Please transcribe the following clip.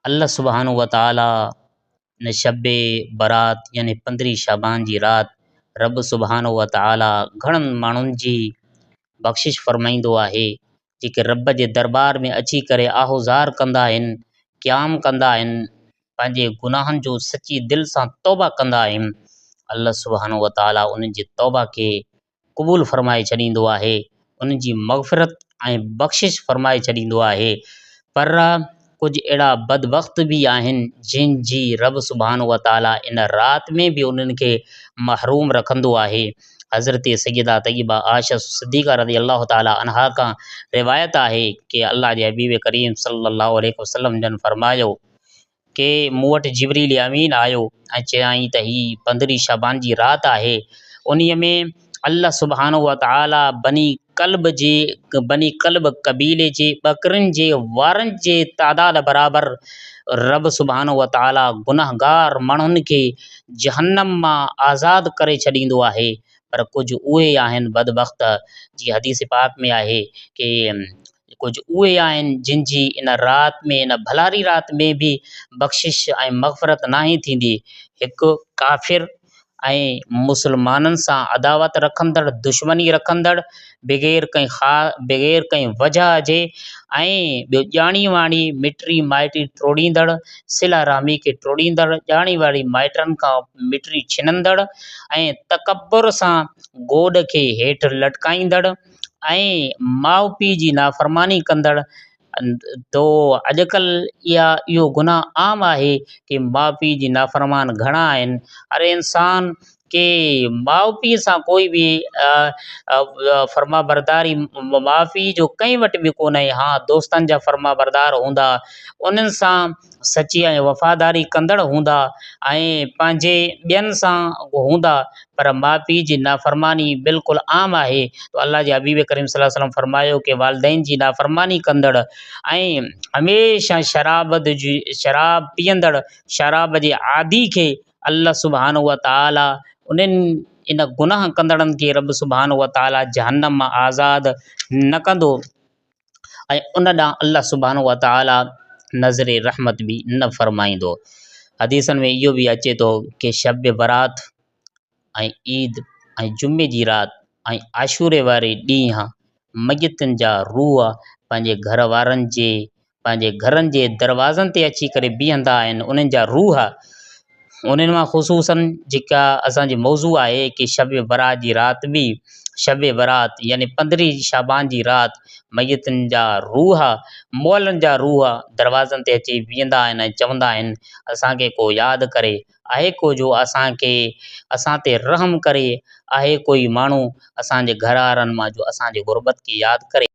अल्लाह सुब्हानहु व तआला ने शब बरात यानी 15 शाबान जी रात रब सुब्हानहु व तआला घणनि माण्हुनि जी बख़्शिश फ़रमाईंदो आहे, जेके रब जे दरबार में अची करे आहोज़ार कंदा आहिनि, क़याम कंदा आहिनि, पंहिंजे गुनाहनि जो सची दिलि सां तौबा कंदा आहिनि। अल्लाह सुब्हानहु व तआला उन्हनि जी तौबा खे क़बूल फ़रमाए छॾींदो आहे, उन्हनि जी मग़फ़िरत ऐं बख़्शिश फ़रमाए छॾींदो आहे। पर कुझु अहिड़ा बदबख़्त बि आहिनि जिन जी रब सुब्हानहु व तआला इन राति में बि उन्हनि खे महरूम रखंदो आहे। हज़रत सैयदा तय्यबा आयशा सिद्दीक़ा रज़ी अल्लाह ताला अन्हा खां रिवायत आहे कि अल्लाह जे हबीब करीम सल्लल्लाहु अलैहि वसल्लम जन फरमायो कि मूं वटि जिब्रील अमीन आयो ऐं चयाईं त हीअ 15 शाबान जी राति आहे। उन्हीअ में अल्लाह सुब्हानहु व तआला बनी कल्ब कबीले जे ॿकरियुनि जे वारनि जे तादाद बराबरि रब सुब्हानहु व तआला गुनाहगार माण्हुनि खे जहन्नम मां आज़ादु करे छॾींदो आहे। पर कुझु उहे आहिनि बदबख़्त, जी हदीस पाक में आहे कि कुझु उहे आहिनि जिन जी इन राति में, इन भलारी राति में बि बख़्शिश ऐं मग़फ़िरत नाहे थींदी। हिकु काफ़िर ऐं मुस्लमाननि सां अदावत रखंदड़, दुश्मनी रखंदड़, बग़ैर कंहिं वजह जे, ऐं ॿियो ॼाणी वाणी मिटरी माइटी टोड़ींदड़, सिला रामी खे टोड़ींदड़, ॼाणी वाणी माइटनि खां मिटरी छिनंदड़, ऐं तकबुर सां गोॾ खे हेठि लटकाईंदड़, ऐं माउ पीउ जी नाफ़रमानी कंदड़। तो अॼुकल्ह इहो गुनाह आम आहे कि माउ पीउ जी नाफ़रमान घणा आहिनि। हर इंसान के माउ पीउ सां कोई बि फर्मा बरदारी माउ पीउ जो कंहिं वटि बि कोन्हे। हा, दोस्तनि जा फर्मा बरदार हूंदा, उन्हनि सां सची ऐं वफ़ादारी कंदड़ हूंदा, ऐं पंहिंजे ॿियनि सां हूंदा, पर माउ पीउ जी नाफ़रमानी बिल्कुलु आम आहे। तो अल्लाह जे हबीब करीम सल्लल्लाहु अलैहि वसल्लम फरमायो कि वालिदैन जी नाफ़रमानी कंदड़ ऐं हमेशह शराब पीअंदड़, शराब जे आदी खे अल्लाह सुब्हानहु व तआला इन गुनाह कंदड़नि खे रब सुब्हानहु व तआला जहन्नम मां आज़ादु न कंदो, ऐं उन ॾांहुं अल्लाह सुब्हानहु व तआला नज़र रहमत बि न फ़रमाईंदो। हदीसनि में इहो बि अचे थो कि शब बरात ऐं ईद ऐं जुमे जी राति ऐं आशूरे वारे ॾींहुं मय्यतुनि जा रूह पंहिंजे घर वारनि जे, पंहिंजे घरनि जे दरवाज़नि ते अची करे बीहंदा आहिनि। उन्हनि जा रूह उन्हनि मां ख़ुसूसन जेका असांजी मौज़ू आहे कि शब बरात जी राति बि, शब बरात यानी 15 शाबान जी राति मय्यतुनि जा रूह, मुअलनि जा रूह दरवाज़नि ते अची बीहंदा आहिनि ऐं चवंदा आहिनि असांखे को यादि करे, आहे को जो असां ते रहम करे, आहे कोई माण्हू असांजे घर वारनि मां जो असांजे ग़ुरबत खे यादि करे।